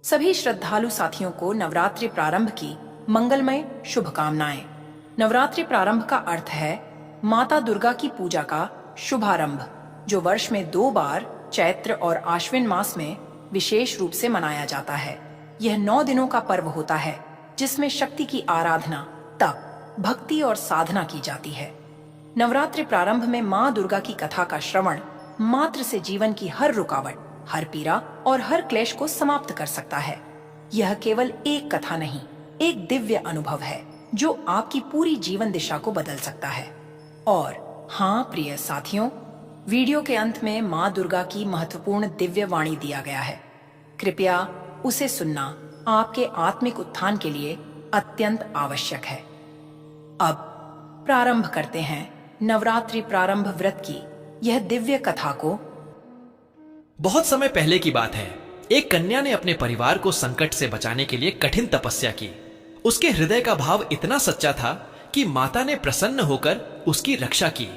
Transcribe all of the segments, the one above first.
सभी श्रद्धालु साथियों को नवरात्रि प्रारंभ की मंगलमय शुभकामनाएं। नवरात्रि प्रारंभ का अर्थ है माता दुर्गा की पूजा का शुभारंभ, जो वर्ष में 2 बार चैत्र और आश्विन मास में विशेष रूप से मनाया जाता है। यह 9 दिनों का पर्व होता है जिसमें शक्ति की आराधना, तप, भक्ति और साधना की जाती है। नवरात्रि प्रारंभ में माँ दुर्गा की कथा का श्रवण मात्र से जीवन की हर रुकावट, हर पीड़ा और हर क्लेश को समाप्त कर सकता है। यह केवल एक कथा नहीं, एक दिव्य अनुभव है जो आपकी पूरी जीवन दिशा को बदल सकता है। और हाँ प्रिय साथियों, वीडियो के अंत में माँ दुर्गा की महत्वपूर्ण दिव्य वाणी दिया गया है। कृपया उसे सुनना आपके आत्मिक उत्थान के लिए अत्यंत आवश्यक है। अब प्रारंभ करते हैं नवरात्रि प्रारंभ व्रत की यह दिव्य कथा को। बहुत समय पहले की बात है। एक कन्या ने अपने परिवार को संकट से बचाने के लिए कठिन तपस्या की। उसके हृदय का भाव इतना सच्चा था कि माता ने प्रसन्न होकर उसकी रक्षा की।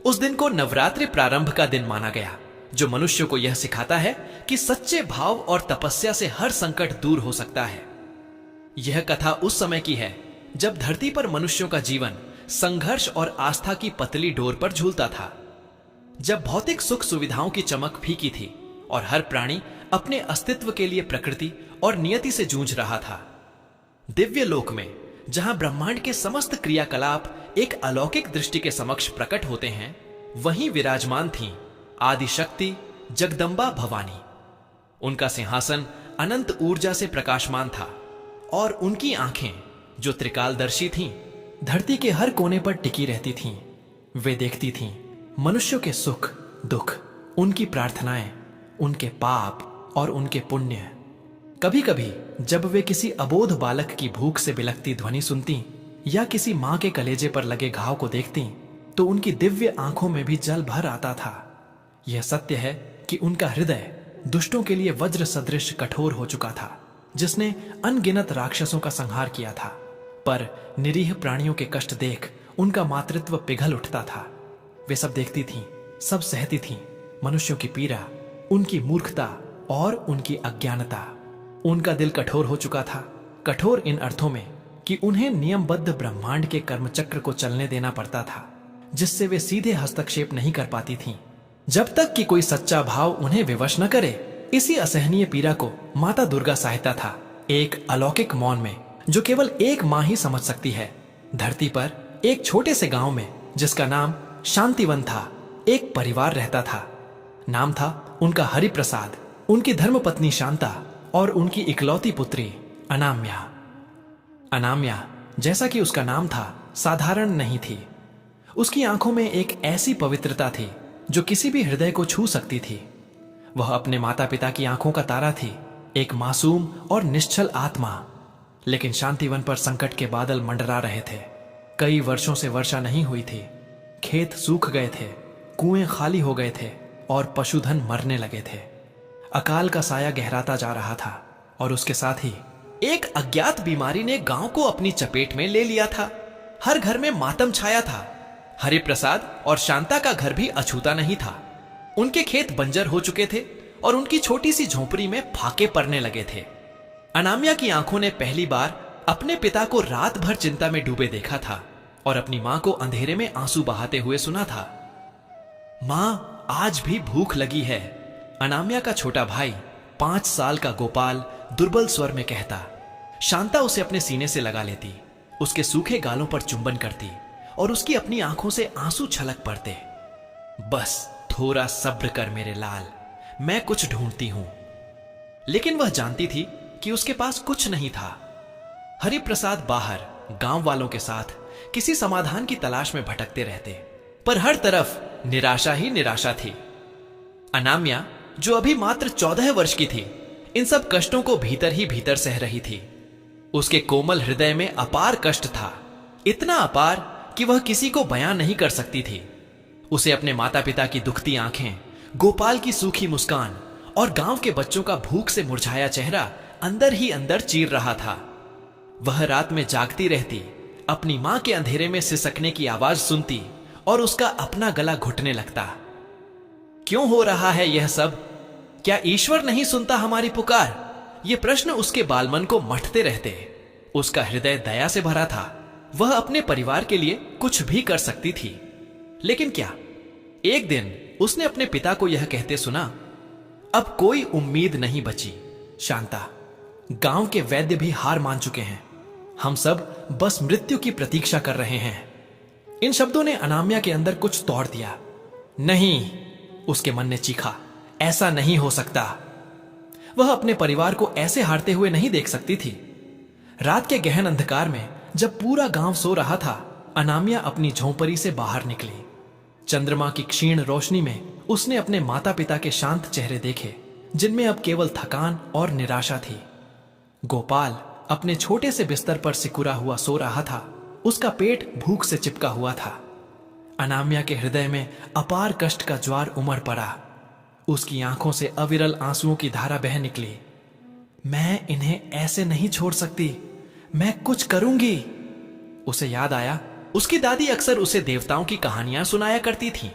उस दिन को नवरात्रि प्रारंभ का दिन माना गया, जो मनुष्य को यह सिखाता है कि सच्चे भाव और तपस्या से हर संकट दूर हो सकता है। यह कथा उस समय की है जब धरती पर मनुष्यों का जीवन संघर्ष और आस्था की पतली डोर पर झूलता था, जब भौतिक सुख सुविधाओं की चमक फीकी थी और हर प्राणी अपने अस्तित्व के लिए प्रकृति और नियति से जूझ रहा था। दिव्य लोक में, जहां ब्रह्मांड के समस्त क्रियाकलाप एक अलौकिक दृष्टि के समक्ष प्रकट होते हैं, वहीं विराजमान थीं आदि शक्ति जगदम्बा भवानी। उनका सिंहासन अनंत ऊर्जा से प्रकाशमान था और उनकी आंखें, जो त्रिकालदर्शी थीं, धरती के हर कोने पर टिकी रहती थीं। वे देखती थीं मनुष्यों के सुख दुख, उनकी प्रार्थनाएं, उनके पाप और उनके पुण्य। कभी कभी जब वे किसी अबोध बालक की भूख से बिलखती ध्वनि सुनती या किसी मां के कलेजे पर लगे घाव को देखती, तो उनकी दिव्य आंखों में भी जल भर आता था। यह सत्य है कि उनका हृदय दुष्टों के लिए वज्र सदृश कठोर हो चुका था, जिसने अनगिनत राक्षसों का संहार किया था। पर निरीह प्राणियों के कष्ट देख उनका मातृत्व पिघल उठता था। वे सब देखती थीं, सब सहती थीं, मनुष्यों की पीड़ा, उनकी मूर्खता और उनकी अज्ञानता। उनका दिल कठोर हो चुका था, कठोर इन अर्थों में कि उन्हें नियमबद्ध ब्रह्मांड के कर्मचक्र को चलने देना पड़ता था, जिससे वे सीधे हस्तक्षेप नहीं कर पाती थीं, जब तक कि कोई सच्चा भाव उन्हें विवश न करे। इसी असहनीय पीड़ा को माता दुर्गा सहायता था, एक अलौकिक मौन में जो केवल एक माँ ही समझ सकती है। धरती पर एक छोटे से गांव में, जिसका नाम शांतिवन था, एक परिवार रहता था। नाम था उनका हरिप्रसाद, उनकी धर्मपत्नी शांता और उनकी इकलौती पुत्री अनाम्या। अनाम्या, जैसा कि उसका नाम था, साधारण नहीं थी। उसकी आंखों में एक ऐसी पवित्रता थी जो किसी भी हृदय को छू सकती थी। वह अपने माता पिता की आंखों का तारा थी, एक मासूम और निश्चल आत्मा। लेकिन शांतिवन पर संकट के बादल मंडरा रहे थे। कई वर्षों से वर्षा नहीं हुई थी, खेत सूख गए थे, कुएं खाली हो गए थे और पशुधन मरने लगे थे। अकाल का साया गहराता जा रहा था और उसके साथ ही एक अज्ञात बीमारी ने गांव को अपनी चपेट में ले लिया था। हर घर में मातम छाया था। हरिप्रसाद और शांता का घर भी अछूता नहीं था। उनके खेत बंजर हो चुके थे और उनकी छोटी सी झोंपड़ी में फाके पड़ने लगे थे। अनामिया की आंखों ने पहली बार अपने पिता को रात भर चिंता में डूबे देखा था और अपनी मां को अंधेरे में आंसू बहाते हुए सुना था। मां, आज भी भूख लगी है, अनामिया का छोटा भाई 5 साल का गोपाल दुर्बल स्वर में कहता। शांता उसे अपने सीने से लगा लेती, उसके सूखे गालों पर चुंबन करती और उसकी अपनी आंखों से आंसू छलक पड़ते। बस थोड़ा सब्र कर मेरे लाल, मैं कुछ ढूंढती हूं। लेकिन वह जानती थी कि उसके पास कुछ नहीं था। हरिप्रसाद बाहर गांव वालों के साथ किसी समाधान की तलाश में भटकते रहते, पर हर तरफ निराशा ही निराशा थी। अनाम्या, जो अभी मात्र 14 वर्ष की थी, इन सब कष्टों को भीतर ही भीतर सह रही थी। उसके कोमल हृदय में अपार कष्ट था, इतना अपार कि वह किसी को बयां नहीं कर सकती थी। उसे अपने माता पिता की दुखती आंखें, गोपाल की सूखी मुस्कान और गांव के बच्चों का भूख से मुरझाया चेहरा अंदर ही अंदर चीर रहा था। वह रात में जागती रहती, अपनी मां के अंधेरे में सिसकने की आवाज सुनती और उसका अपना गला घुटने लगता। क्यों हो रहा है यह सब? क्या ईश्वर नहीं सुनता हमारी पुकार? ये प्रश्न उसके बालमन को मथते रहते। उसका हृदय दया से भरा था। वह अपने परिवार के लिए कुछ भी कर सकती थी। लेकिन क्या? एक दिन उसने अपने पिता को यह कहते सुना, अब कोई उम्मीद नहीं बची शांता, गांव के वैद्य भी हार मान चुके हैं, हम सब बस मृत्यु की प्रतीक्षा कर रहे हैं। इन शब्दों ने अनामिया के अंदर कुछ तोड़ दिया। नहीं, उसके मन ने चीखा, ऐसा नहीं हो सकता। वह अपने परिवार को ऐसे हारते हुए नहीं देख सकती थी। रात के गहन अंधकार में जब पूरा गांव सो रहा था, अनामिया अपनी झोंपड़ी से बाहर निकली। चंद्रमा की क्षीण रोशनी में उसने अपने माता पिता के शांत चेहरे देखे, जिनमें अब केवल थकान और निराशा थी। गोपाल अपने छोटे से बिस्तर पर सिकुड़ा हुआ सो रहा था। उसका पेट भूख से चिपका हुआ था। अनामिया के हृदय में अपार कष्ट का ज्वार उमड़ पड़ा। उसकी आंखों से अविरल आंसुओं की धारा बह निकली। मैं इन्हें ऐसे नहीं छोड़ सकती, मैं कुछ करूंगी। उसे याद आया, उसकी दादी अक्सर उसे देवताओं की कहानियां सुनाया करती थीं।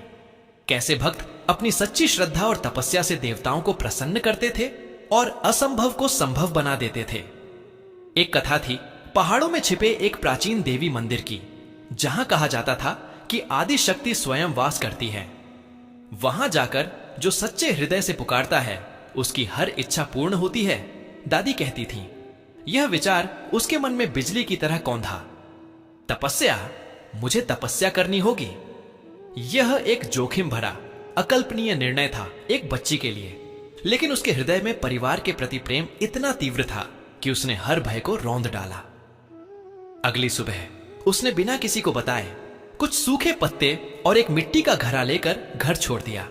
कैसे भक्त अपनी सच्ची श्रद्धा और तपस्या से देवताओं को प्रसन्न करते थे और असंभव को संभव बना देते थे। एक कथा थी पहाड़ों में छिपे एक प्राचीन देवी मंदिर की, जहां कहा जाता था कि आदि शक्ति स्वयं वास करती है। वहां जाकर जो सच्चे हृदय से पुकारता है, उसकी हर इच्छा पूर्ण होती है, दादी कहती थी। यह विचार उसके मन में बिजली की तरह कौंधा। तपस्या, मुझे तपस्या करनी होगी। यह एक जोखिम भरा, अकल्पनीय निर्णय था एक बच्ची के लिए, लेकिन उसके हृदय में परिवार के प्रति प्रेम इतना तीव्र था कि उसने हर भय को रौंद डाला। अगली सुबह उसने बिना किसी को बताए कुछ सूखे पत्ते और एक मिट्टी का घड़ा लेकर घर छोड़ दिया।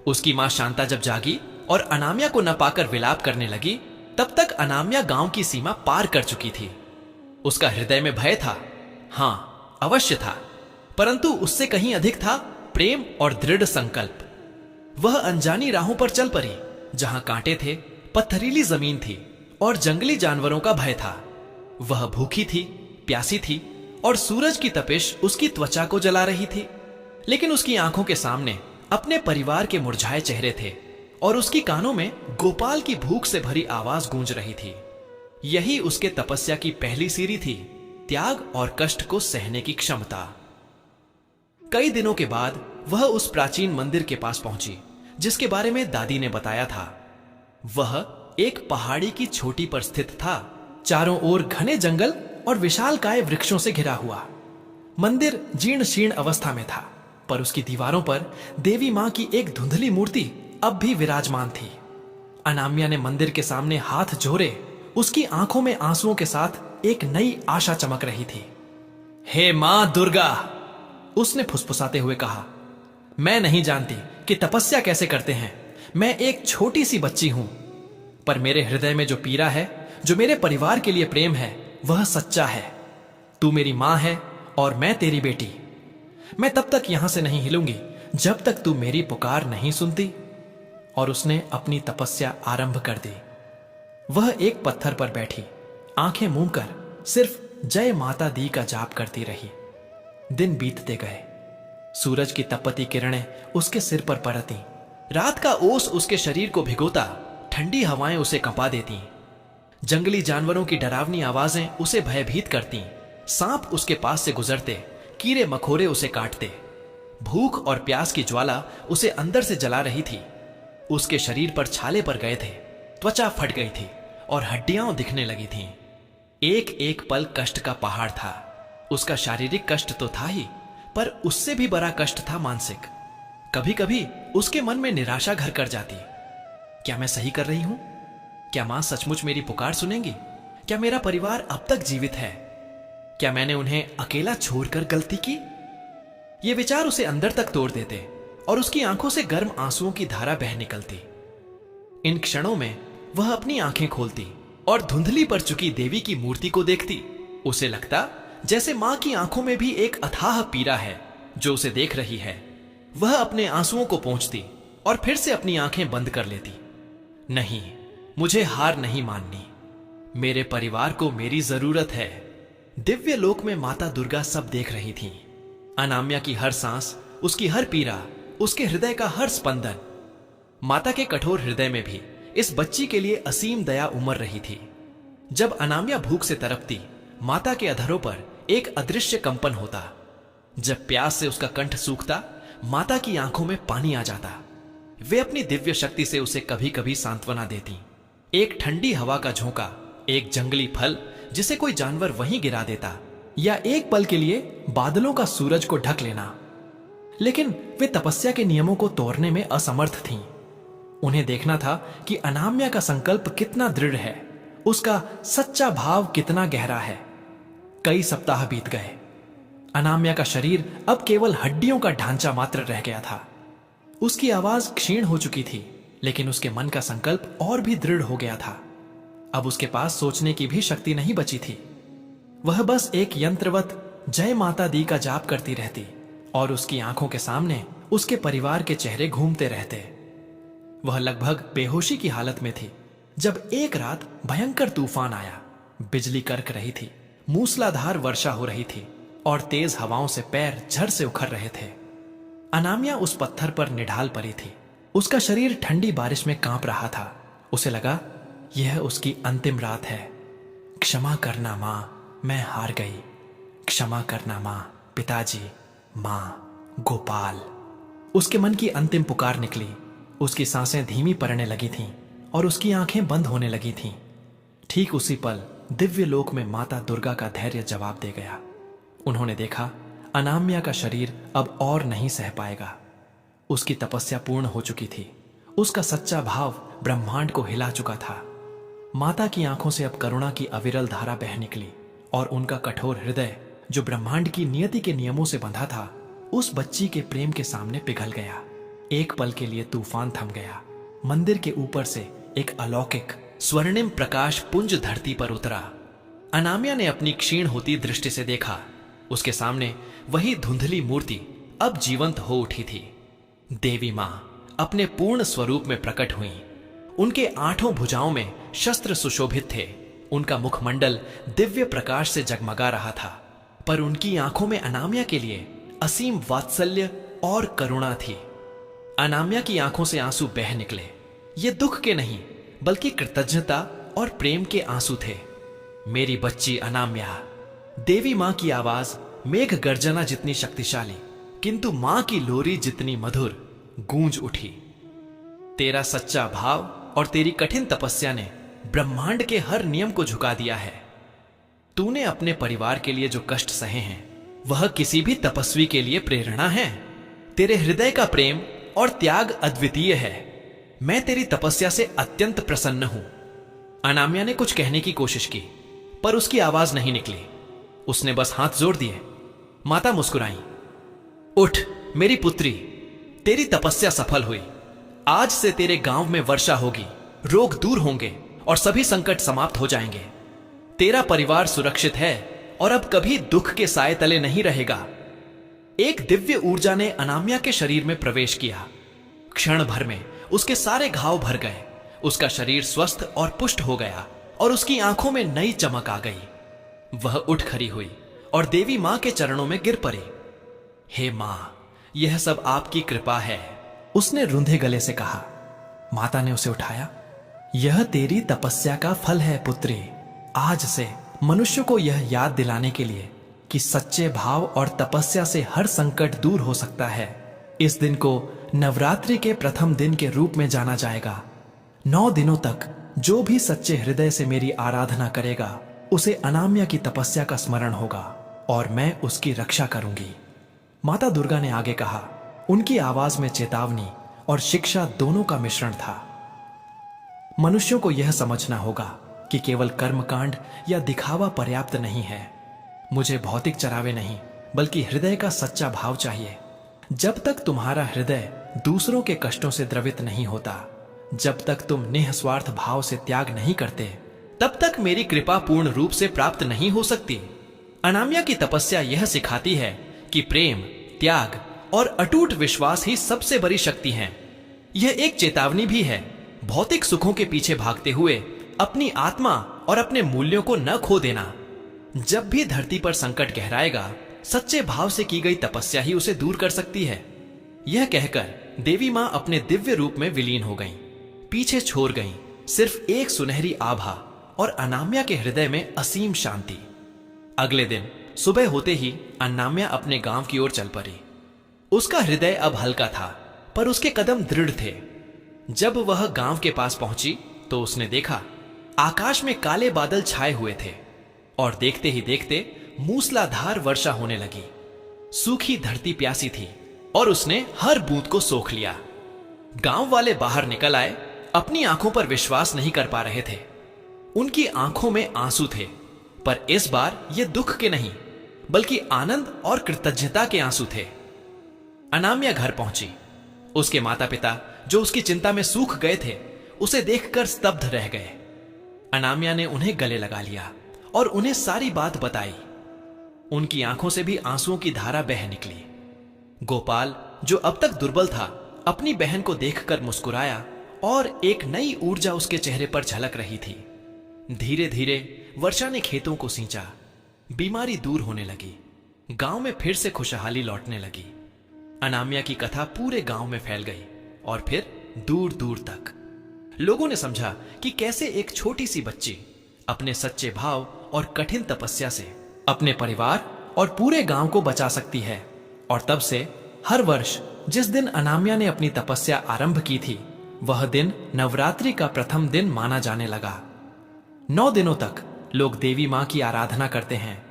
उसकी मां शांता जब जागी और अनामिया को न पाकर विलाप करने लगी, तब तक अनामिया गांव की सीमा पार कर चुकी थी। उसका हृदय में भय था, हां अवश्य था, परंतु उससे कहीं अधिक था प्रेम और दृढ़ संकल्प। वह अनजानी राहों पर चल पड़ी, जहां कांटे थे, पत्थरीली जमीन थी और जंगली जानवरों का भय था। वह भूखी थी, प्यासी थी और सूरज की तपिश उसकी त्वचा को जला रही थी। लेकिन उसकी आंखों के सामने अपने परिवार के मुरझाए चेहरे थे और उसकी कानों में गोपाल की भूख से भरी आवाज गूंज रही थी। यही उसके तपस्या की पहली सीढ़ी थी, त्याग और कष्ट को सहने की क्षमता। कई दिनों के बाद वह उस प्राचीन मंदिर के पास पहुंची, जिसके बारे में दादी ने बताया था। वह एक पहाड़ी की चोटी पर स्थित था, चारों ओर घने जंगल और विशालकाय वृक्षों से घिरा हुआ। मंदिर जीर्ण शीर्ण अवस्था में था, पर उसकी दीवारों पर देवी मां की एक धुंधली मूर्ति अब भी विराजमान थी। अनामिया ने मंदिर के सामने हाथ जोड़े, उसकी आंखों में आंसुओं के साथ एक नई आशा चमक रही थी। हे मां दुर्गा, उसने फुसफुसाते हुए कहा, मैं नहीं जानती कि तपस्या कैसे करते हैं। मैं एक छोटी सी बच्ची हूं, पर मेरे हृदय में जो पीड़ा है, जो मेरे परिवार के लिए प्रेम है, वह सच्चा है। तू मेरी मां है और मैं तेरी बेटी। मैं तब तक यहां से नहीं हिलूंगी जब तक तू मेरी पुकार नहीं सुनती। और उसने अपनी तपस्या आरंभ कर दी। वह एक पत्थर पर बैठी, आंखें मूंद कर सिर्फ जय माता दी का जाप करती रही। दिन बीतते गए। सूरज की तपती किरणें उसके सिर पर पड़ती। रात का ओस उसके शरीर को भिगोता, ठंडी हवाएं उसे कंपा देती। जंगली जानवरों की डरावनी आवाजें उसे भयभीत करती। सांप उसके पास से गुजरते, कीड़े मकोड़े उसे काटते। भूख और प्यास की ज्वाला उसे अंदर से जला रही थी। उसके शरीर पर छाले पड़ गए थे, त्वचा फट गई थी और हड्डियां दिखने लगी थीं। एक एक पल कष्ट का पहाड़ था। उसका शारीरिक कष्ट तो था ही, पर उससे भी बड़ा कष्ट था मानसिक। कभी कभी उसके मन में निराशा घर कर जाती। क्या मैं सही कर रही हूं? क्या मां सचमुच मेरी पुकार सुनेंगी? क्या मेरा परिवार अब तक जीवित है? क्या मैंने उन्हें अकेला छोड़कर गलती की? ये विचार उसे अंदर तक तोड़ देते और उसकी आंखों से गर्म आंसुओं की धारा बह निकलती। इन क्षणों में वह अपनी आंखें खोलती और धुंधली पड़ चुकी देवी की मूर्ति को देखती। उसे लगता जैसे मां की आंखों में भी एक अथाह पीड़ा है जो उसे देख रही है। वह अपने आंसुओं को पोंछती और फिर से अपनी आंखें बंद कर लेती। नहीं, मुझे हार नहीं माननी। मेरे परिवार को मेरी जरूरत है। दिव्य लोक में माता दुर्गा सब देख रही थीं। अनामिया की हर सांस, उसकी हर पीड़ा, उसके हृदय का हर स्पंदन। माता के कठोर हृदय में भी इस बच्ची के लिए असीम दया उमड़ रही थी। जब अनामिया भूख से तड़पती, माता के अधरों पर एक अदृश्य कंपन होता। जब प्यास से उसका कंठ सूखता, माता की आंखों में पानी आ जाता। वे अपनी दिव्य शक्ति से उसे कभी कभी सांत्वना देती। एक ठंडी हवा का झोंका, एक जंगली फल जिसे कोई जानवर वहीं गिरा देता, या एक पल के लिए बादलों का सूरज को ढक लेना। लेकिन वे तपस्या के नियमों को तोड़ने में असमर्थ थीं। उन्हें देखना था कि अनामिया का संकल्प कितना दृढ़ है, उसका सच्चा भाव कितना गहरा है। कई सप्ताह बीत गए। अनामिया का शरीर अब केवल हड्डियों का ढांचा मात्र रह गया था। उसकी आवाज क्षीण हो चुकी थी, लेकिन उसके मन का संकल्प और भी दृढ़ हो गया था। अब उसके पास सोचने की भी शक्ति नहीं बची थी। वह बस एक यंत्रवत जय माता दी का जाप करती रहती और उसकी आंखों के सामने उसके परिवार के चेहरे घूमते रहते। वह लगभग बेहोशी की हालत में थी जब एक रात भयंकर तूफान आया। बिजली करक रही थी, मूसलाधार वर्षा हो रही थी और तेज हवाओं से पैर झर से उखड़ रहे थे। अनामिया उस पत्थर पर निढाल पड़ी थी। उसका शरीर ठंडी बारिश में कांप रहा था। उसे लगा यह उसकी अंतिम रात है। क्षमा करना मां, मैं हार गई। क्षमा करना मां, पिताजी, मां, गोपाल। उसके मन की अंतिम पुकार निकली। उसकी सांसें धीमी पड़ने लगी थीं और उसकी आंखें बंद होने लगी थीं। ठीक उसी पल दिव्य लोक में माता दुर्गा का धैर्य जवाब दे गया। उन्होंने देखा अनामिया का शरीर अब और नहीं सह पाएगा। उसकी तपस्या पूर्ण हो चुकी थी। उसका सच्चा भाव ब्रह्मांड को हिला चुका था। माता की आंखों से अब करुणा की अविरल धारा बह निकली और उनका कठोर हृदय, जो ब्रह्मांड की नियति के नियमों से बंधा था, उस बच्ची के प्रेम के सामने पिघल गया। एक पल के लिए तूफान थम गया। मंदिर के ऊपर से एक अलौकिक स्वर्णिम प्रकाश पुंज धरती पर उतरा। अनामिया ने अपनी क्षीण होती दृष्टि से देखा। उसके सामने वही धुंधली मूर्ति अब जीवंत हो उठी थी। देवी मां अपने पूर्ण स्वरूप में प्रकट हुई। उनके 8 भुजाओं में शस्त्र सुशोभित थे। उनका मुखमंडल दिव्य प्रकाश से जगमगा रहा था, पर उनकी आंखों में अनामिया के लिए असीम वात्सल्य और करुणा थी। अनामिया की आंखों से आंसू बह निकले। ये दुख के नहीं, बल्कि कृतज्ञता और प्रेम के आंसू थे। मेरी बच्ची अनामिया। देवी मां की आवाज मेघ गर्जना जितनी शक्तिशाली, किंतु मां की लोरी जितनी मधुर गूंज उठी। तेरा सच्चा भाव और तेरी कठिन तपस्या ने ब्रह्मांड के हर नियम को झुका दिया है। तूने अपने परिवार के लिए जो कष्ट सहे हैं, वह किसी भी तपस्वी के लिए प्रेरणा है। तेरे हृदय का प्रेम और त्याग अद्वितीय है। मैं तेरी तपस्या से अत्यंत प्रसन्न हूं। अनामिया ने कुछ कहने की कोशिश की, पर उसकी आवाज नहीं निकली। उसने बस हाथ जोड़ दिए। माता मुस्कुराई। उठ मेरी पुत्री, तेरी तपस्या सफल हुई। आज से तेरे गांव में वर्षा होगी, रोग दूर होंगे और सभी संकट समाप्त हो जाएंगे। तेरा परिवार सुरक्षित है और अब कभी दुख के साए तले नहीं रहेगा। एक दिव्य ऊर्जा ने अनामिया के शरीर में प्रवेश किया। क्षण भर में उसके सारे घाव भर गए। उसका शरीर स्वस्थ और पुष्ट हो गया और उसकी आंखों में नई चमक आ गई। वह उठ खड़ी हुई और देवी मां के चरणों में गिर पड़ी। हे मां, यह सब आपकी कृपा है, उसने रुंधे गले से कहा। माता ने उसे उठाया। यह तेरी तपस्या का फल है पुत्री। आज से मनुष्य को यह याद दिलाने के लिए कि सच्चे भाव और तपस्या से हर संकट दूर हो सकता है, इस दिन को नवरात्रि के प्रथम दिन के रूप में जाना जाएगा। 9 दिनों तक जो भी सच्चे हृदय से मेरी आराधना करेगा, उसे अनामिया की तपस्या का स्मरण होगा और मैं उसकी रक्षा करूंगी। माता दुर्गा ने आगे कहा। उनकी आवाज में चेतावनी और शिक्षा दोनों का मिश्रण था। मनुष्यों को यह समझना होगा कि केवल कर्मकांड या दिखावा पर्याप्त नहीं है। मुझे भौतिक चरावे नहीं, बल्कि हृदय का सच्चा भाव चाहिए। जब तक तुम्हारा हृदय दूसरों के कष्टों से द्रवित नहीं होता, जब तक तुम निःस्वार्थ भाव से त्याग नहीं करते, तब तक मेरी कृपा पूर्ण रूप से प्राप्त नहीं हो सकती। अनामिया की तपस्या यह सिखाती है कि प्रेम, त्याग और अटूट विश्वास ही सबसे बड़ी शक्ति है। यह एक चेतावनी भी है, भौतिक सुखों के पीछे भागते हुए अपनी आत्मा और अपने मूल्यों को न खो देना। जब भी धरती पर संकट गहराएगा, सच्चे भाव से की गई तपस्या ही उसे दूर कर सकती है। यह कहकर देवी मां अपने दिव्य रूप में विलीन हो गईं, पीछे छोड़ गईं सिर्फ एक सुनहरी आभा और अनाम्या के हृदय में असीम शांति। अगले दिन सुबह होते ही अनाम्या अपने गांव की ओर चल पड़ी। उसका हृदय अब हल्का था, पर उसके कदम दृढ़ थे। जब वह गांव के पास पहुंची तो उसने देखा आकाश में काले बादल छाए हुए थे और देखते ही देखते मूसलाधार वर्षा होने लगी। सूखी धरती प्यासी थी और उसने हर बूंद को सोख लिया। गांव वाले बाहर निकल आए, अपनी आंखों पर विश्वास नहीं कर पा रहे थे। उनकी आंखों में आंसू थे, पर इस बार ये दुख के नहीं बल्कि आनंद और कृतज्ञता के आंसू थे। अनाम्या घर पहुंची। उसके माता पिता जो उसकी चिंता में सूख गए थे, उसे देखकर स्तब्ध रह गए। अनाम्या ने उन्हें गले लगा लिया और उन्हें सारी बात बताई। उनकी आंखों से भी आंसुओं की धारा बह निकली। गोपाल, जो अब तक दुर्बल था, अपनी बहन को देखकर मुस्कुराया और एक नई ऊर्जा उसके चेहरे पर झलक रही थी। धीरे धीरे वर्षा ने खेतों को सींचा। बीमारी दूर होने लगी। गांव में फिर से खुशहाली लौटने लगी। अनाम्या की कथा पूरे गांव में फैल गई और फिर दूर दूर तक। लोगों ने समझा कि कैसे एक छोटी सी बच्ची अपने सच्चे भाव और कठिन तपस्या से अपने परिवार और पूरे गांव को बचा सकती है। और तब से हर वर्ष जिस दिन अनाम्या ने अपनी तपस्या आरंभ की थी, वह दिन नवरात्रि का प्रथम दिन माना जाने लगा। 9 दिनों तक लोग देवी मां की आराधना करते हैं,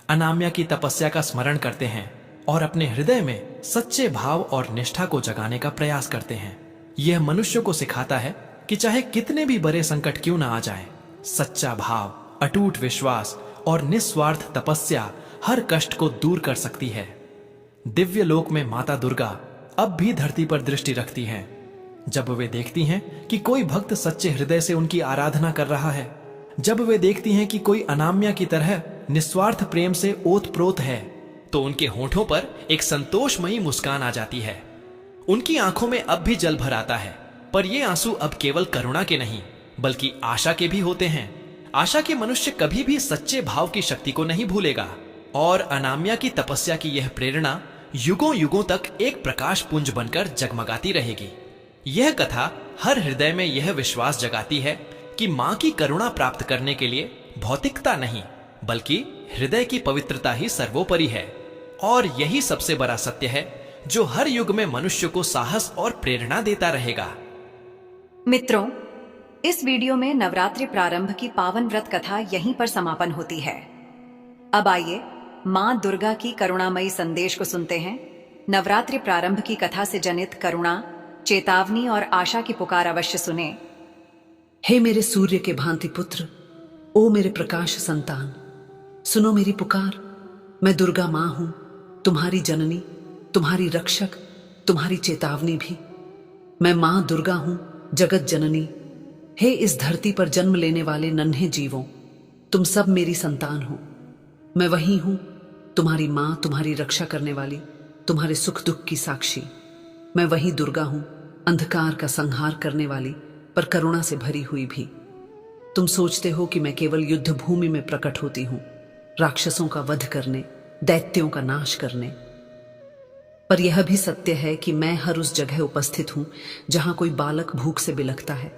अनाम्या की तपस्या का स्मरण करते हैं और अपने हृदय में सच्चे भाव और निष्ठा को जगाने का प्रयास करते हैं। यह मनुष्य को सिखाता है कि चाहे कितने भी बड़े संकट क्यों ना आ जाएं, सच्चा भाव, अटूट विश्वास और निस्वार्थ तपस्या हर कष्ट को दूर कर सकती है। दिव्य लोक में माता दुर्गा अब भी धरती पर दृष्टि रखती हैं। जब वे देखती हैं कि कोई भक्त सच्चे हृदय से उनकी आराधना कर रहा है, जब वे देखती हैं कि कोई अनाम्या की तरह निस्वार्थ प्रेम से ओतप्रोत है, तो उनके होठों पर एक संतोषमयी मुस्कान आ जाती है। उनकी आंखों में अब भी जल भर आता है, पर ये आंसू अब केवल करुणा के नहीं बल्कि आशा के भी होते हैं। आशा के मनुष्य कभी भी सच्चे भाव की शक्ति को नहीं भूलेगा और अनाम्या की तपस्या की यह प्रेरणा युगों युगों तक एक प्रकाश पुंज बनकर जगमगाती रहेगी। यह कथा हर हृदय में यह विश्वास जगाती है कि मां की करुणा प्राप्त करने के लिए भौतिकता नहीं बल्कि हृदय की पवित्रता ही सर्वोपरि है। और यही सबसे बड़ा सत्य है जो हर युग में मनुष्य को साहस और प्रेरणा देता रहेगा। मित्रों, इस वीडियो में नवरात्रि प्रारंभ की पावन व्रत कथा यहीं पर समापन होती है। अब आइए मां दुर्गा की करुणामयी संदेश को सुनते हैं। नवरात्रि प्रारंभ की कथा से जनित करुणा, चेतावनी और आशा की पुकार अवश्य सुने। हे मेरे सूर्य के भांति पुत्र, ओ मेरे प्रकाश संतान, सुनो मेरी पुकार। मैं दुर्गा मां हूं, तुम्हारी जननी, तुम्हारी रक्षक, तुम्हारी चेतावनी भी। मैं मां दुर्गा हूं, जगत जननी। हे इस धरती पर जन्म लेने वाले नन्हे जीवों, तुम सब मेरी संतान हो। मैं वही हूं, तुम्हारी मां, तुम्हारी रक्षा करने वाली, तुम्हारे सुख दुख की साक्षी। मैं वही दुर्गा हूं, अंधकार का संहार करने वाली, पर करुणा से भरी हुई भी। तुम सोचते हो कि मैं केवल युद्ध भूमि में प्रकट होती हूं, राक्षसों का वध करने, दैत्यों का नाश करने। पर यह भी सत्य है कि मैं हर उस जगह उपस्थित हूं जहां कोई बालक भूख से बिलखता है,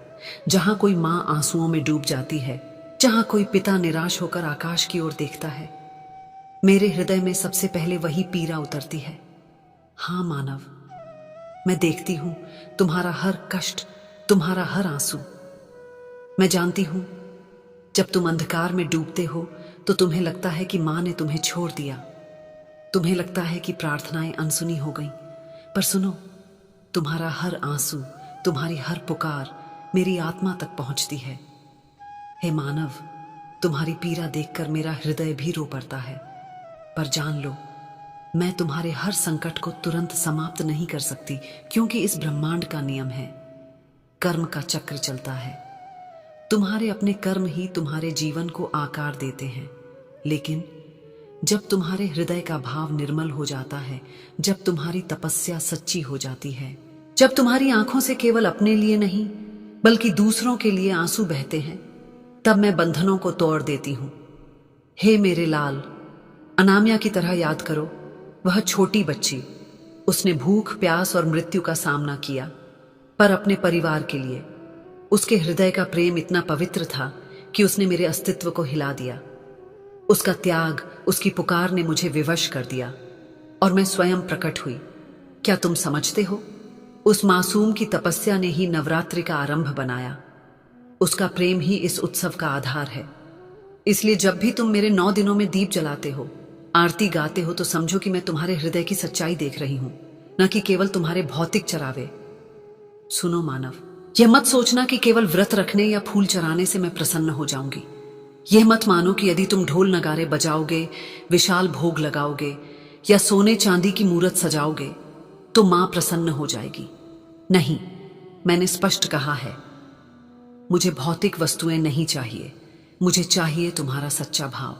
जहां कोई मां आंसुओं में डूब जाती है, जहां कोई पिता निराश होकर आकाश की ओर देखता है। मेरे हृदय में सबसे पहले वही पीड़ा उतरती है। हां मानव, मैं देखती हूं तुम्हारा हर कष्ट, तुम्हारा हर आंसू। मैं जानती हूं जब तुम अंधकार में डूबते हो तो तुम्हें लगता है कि मां ने तुम्हें छोड़ दिया। तुम्हें लगता है कि प्रार्थनाएं अनसुनी हो गईं। पर सुनो, तुम्हारा हर आंसू, तुम्हारी हर पुकार मेरी आत्मा तक पहुंचती है। हे मानव, तुम्हारी पीड़ा देखकर मेरा हृदय भी रो पड़ता है। पर जान लो, मैं तुम्हारे हर संकट को तुरंत समाप्त नहीं कर सकती, क्योंकि इस ब्रह्मांड का नियम है, कर्म का चक्र चलता है। तुम्हारे अपने कर्म ही तुम्हारे जीवन को आकार देते हैं। लेकिन जब तुम्हारे हृदय का भाव निर्मल हो जाता है, जब तुम्हारी तपस्या सच्ची हो जाती है, जब तुम्हारी आंखों से केवल अपने लिए नहीं बल्कि दूसरों के लिए आंसू बहते हैं, तब मैं बंधनों को तोड़ देती हूं। हे मेरे लाल, अनाम्या की तरह याद करो, वह छोटी बच्ची, उसने भूख, प्यास और मृत्यु का सामना किया, पर अपने परिवार के लिए। उसके हृदय का प्रेम इतना पवित्र था कि उसने मेरे अस्तित्व को हिला दिया। उसका त्याग, उसकी पुकार ने मुझे विवश कर दिया और मैं स्वयं प्रकट हुई। क्या तुम समझते हो? उस मासूम की तपस्या ने ही नवरात्रि का आरंभ बनाया। उसका प्रेम ही इस उत्सव का आधार है। इसलिए जब भी तुम मेरे 9 दिनों में दीप जलाते हो, आरती गाते हो, तो समझो कि मैं तुम्हारे हृदय की सच्चाई देख रही हूं, न कि केवल तुम्हारे भौतिक चरावे। सुनो मानव, यह मत सोचना कि केवल व्रत रखने या फूल चढ़ाने से मैं प्रसन्न हो जाऊंगी। यह मत मानो कि यदि तुम ढोल नगारे बजाओगे, विशाल भोग लगाओगे या सोने चांदी की मूर्त सजाओगे तो मां प्रसन्न हो जाएगी। नहीं, मैंने स्पष्ट कहा है, मुझे भौतिक वस्तुएं नहीं चाहिए, मुझे चाहिए तुम्हारा सच्चा भाव।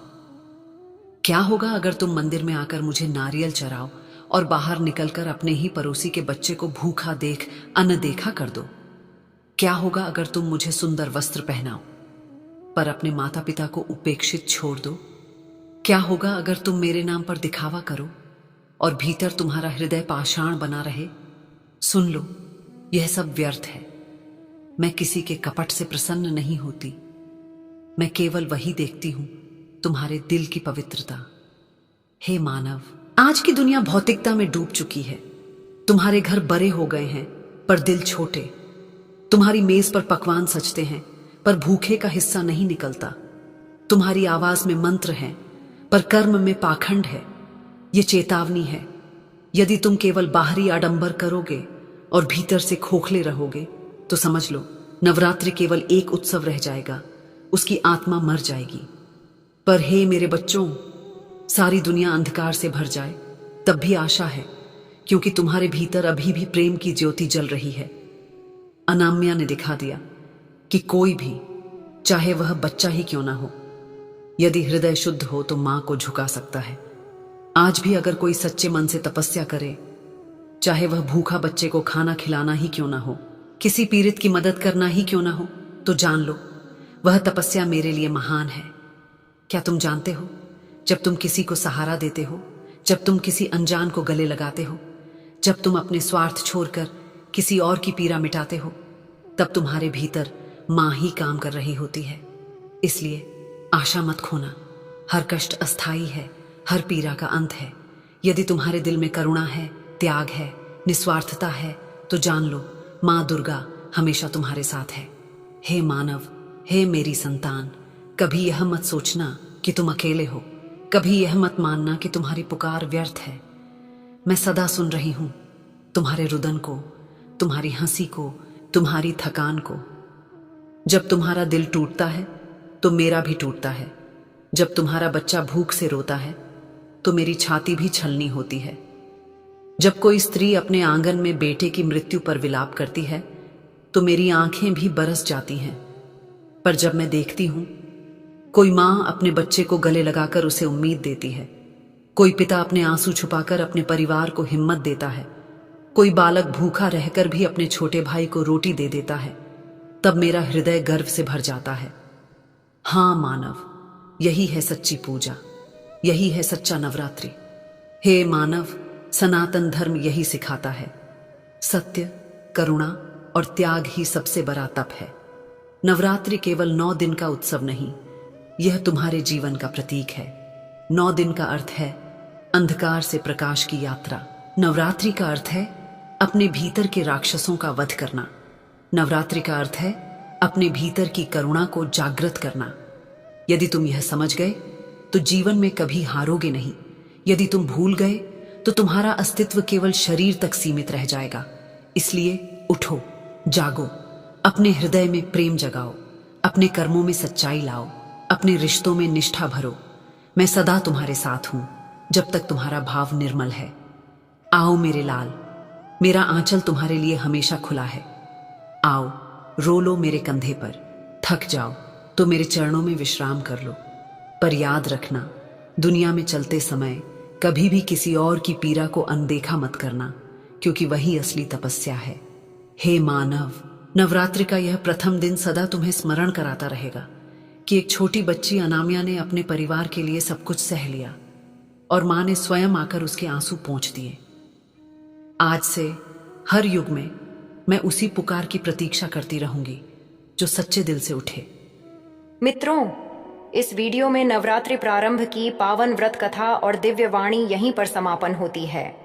क्या होगा अगर तुम मंदिर में आकर मुझे नारियल चढ़ाओ और बाहर निकलकर अपने ही पड़ोसी के बच्चे को भूखा देख अनदेखा कर दो? क्या होगा अगर तुम मुझे सुंदर वस्त्र पहनाओ पर अपने माता पिता को उपेक्षित छोड़ दो? क्या होगा अगर तुम मेरे नाम पर दिखावा करो और भीतर तुम्हारा हृदय पाषाण बना रहे? सुन लो, यह सब व्यर्थ है। मैं किसी के कपट से प्रसन्न नहीं होती। मैं केवल वही देखती हूं, तुम्हारे दिल की पवित्रता। हे मानव, आज की दुनिया भौतिकता में डूब चुकी है। तुम्हारे घर बड़े हो गए हैं पर दिल छोटे। तुम्हारी मेज पर पकवान सजते हैं पर भूखे का हिस्सा नहीं निकलता। तुम्हारी आवाज में मंत्र हैं पर कर्म में पाखंड है। ये चेतावनी है, यदि तुम केवल बाहरी आडंबर करोगे और भीतर से खोखले रहोगे तो समझ लो, नवरात्रि केवल एक उत्सव रह जाएगा, उसकी आत्मा मर जाएगी। पर हे मेरे बच्चों, सारी दुनिया अंधकार से भर जाए तब भी आशा है, क्योंकि तुम्हारे भीतर अभी भी प्रेम की ज्योति जल रही है। अनाम्या ने दिखा दिया कि कोई भी, चाहे वह बच्चा ही क्यों ना हो, यदि हृदय शुद्ध हो तो मां को झुका सकता है। आज भी अगर कोई सच्चे मन से तपस्या करे, चाहे वह भूखा बच्चे को खाना खिलाना ही क्यों ना हो, किसी पीड़ित की मदद करना ही क्यों ना हो, तो जान लो वह तपस्या मेरे लिए महान है। क्या तुम जानते हो, जब तुम किसी को सहारा देते हो, जब तुम किसी अनजान को गले लगाते हो, जब तुम अपने स्वार्थ छोड़कर किसी और की पीड़ा मिटाते हो, तब तुम्हारे भीतर मां ही काम कर रही होती है। इसलिए आशा मत खोना। हर कष्ट अस्थाई है, हर पीड़ा का अंत है। यदि तुम्हारे दिल में करुणा है, त्याग है, निस्वार्थता है, तो जान लो मां दुर्गा हमेशा तुम्हारे साथ है। हे मानव, हे मेरी संतान, कभी यह मत सोचना कि तुम अकेले हो। कभी यह मत मानना कि तुम्हारी पुकार व्यर्थ है। मैं सदा सुन रही हूं तुम्हारे रुदन को, तुम्हारी हंसी को, तुम्हारी थकान को। जब तुम्हारा दिल टूटता है तो मेरा भी टूटता है। जब तुम्हारा बच्चा भूख से रोता है तो मेरी छाती भी छलनी होती है। जब कोई स्त्री अपने आंगन में बेटे की मृत्यु पर विलाप करती है तो मेरी आंखें भी बरस जाती हैं। पर जब मैं देखती हूं कोई मां अपने बच्चे को गले लगाकर उसे उम्मीद देती है, कोई पिता अपने आंसू छुपाकर अपने परिवार को हिम्मत देता है, कोई बालक भूखा रहकर भी अपने छोटे भाई को रोटी दे देता है, तब मेरा हृदय गर्व से भर जाता है। हां मानव, यही है सच्ची पूजा, यही है सच्चा नवरात्रि। हे मानव, सनातन धर्म यही सिखाता है। सत्य, करुणा और त्याग ही सबसे बड़ा तप है। नवरात्रि केवल 9 दिन का उत्सव नहीं, यह तुम्हारे जीवन का प्रतीक है। 9 दिन का अर्थ है अंधकार से प्रकाश की यात्रा। नवरात्रि का अर्थ है अपने भीतर के राक्षसों का वध करना। नवरात्रि का अर्थ है अपने भीतर की करुणा को जागृत करना। यदि तुम यह समझ गए तो जीवन में कभी हारोगे नहीं। यदि तुम भूल गए तो तुम्हारा अस्तित्व केवल शरीर तक सीमित रह जाएगा। इसलिए उठो, जागो, अपने हृदय में प्रेम जगाओ, अपने कर्मों में सच्चाई लाओ, अपने रिश्तों में निष्ठा भरो। मैं सदा तुम्हारे साथ हूं जब तक तुम्हारा भाव निर्मल है। आओ मेरे लाल, मेरा आंचल तुम्हारे लिए हमेशा खुला है। आओ, रो लो मेरे कंधे पर। थक जाओ तो मेरे चरणों में विश्राम कर लो। पर याद रखना, दुनिया में चलते समय कभी भी किसी और की पीड़ा को अनदेखा मत करना, क्योंकि वही असली तपस्या है। हे मानव, नवरात्रि का यह प्रथम दिन सदा तुम्हें स्मरण कराता रहेगा कि एक छोटी बच्ची अनामिया ने अपने परिवार के लिए सब कुछ सह लिया और मां ने स्वयं आकर उसके आंसू पोंछ दिए। आज से हर युग में मैं उसी पुकार की प्रतीक्षा करती रहूंगी। जो सच्चे दिल से उठे। मित्रों, इस वीडियो में नवरात्रि प्रारंभ की पावन व्रत कथा और दिव्य वाणी यहीं पर समापन होती है।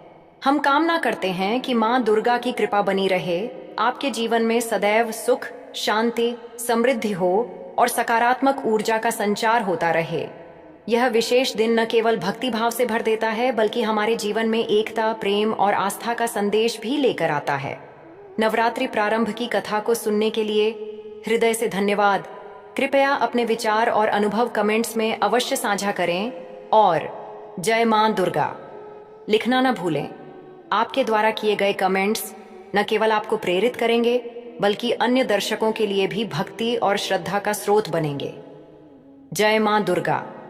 हम कामना करते हैं कि मां दुर्गा की कृपा बनी रहे, आपके जीवन में सदैव सुख, शांति, समृद्धि हो और सकारात्मक ऊर्जा का संचार होता रहे। यह विशेष दिन न केवल भक्ति भाव से भर देता है, बल्कि हमारे जीवन में एकता, प्रेम और आस्था का संदेश भी लेकर आता है। नवरात्रि प्रारंभ की कथा को सुनने के लिए हृदय से धन्यवाद। कृपया अपने विचार और अनुभव कमेंट्स में अवश्य साझा करें और जय मां दुर्गा लिखना न भूलें। आपके द्वारा किए गए कमेंट्स न केवल आपको प्रेरित करेंगे, बल्कि अन्य दर्शकों के लिए भी भक्ति और श्रद्धा का स्रोत बनेंगे। जय मां दुर्गा।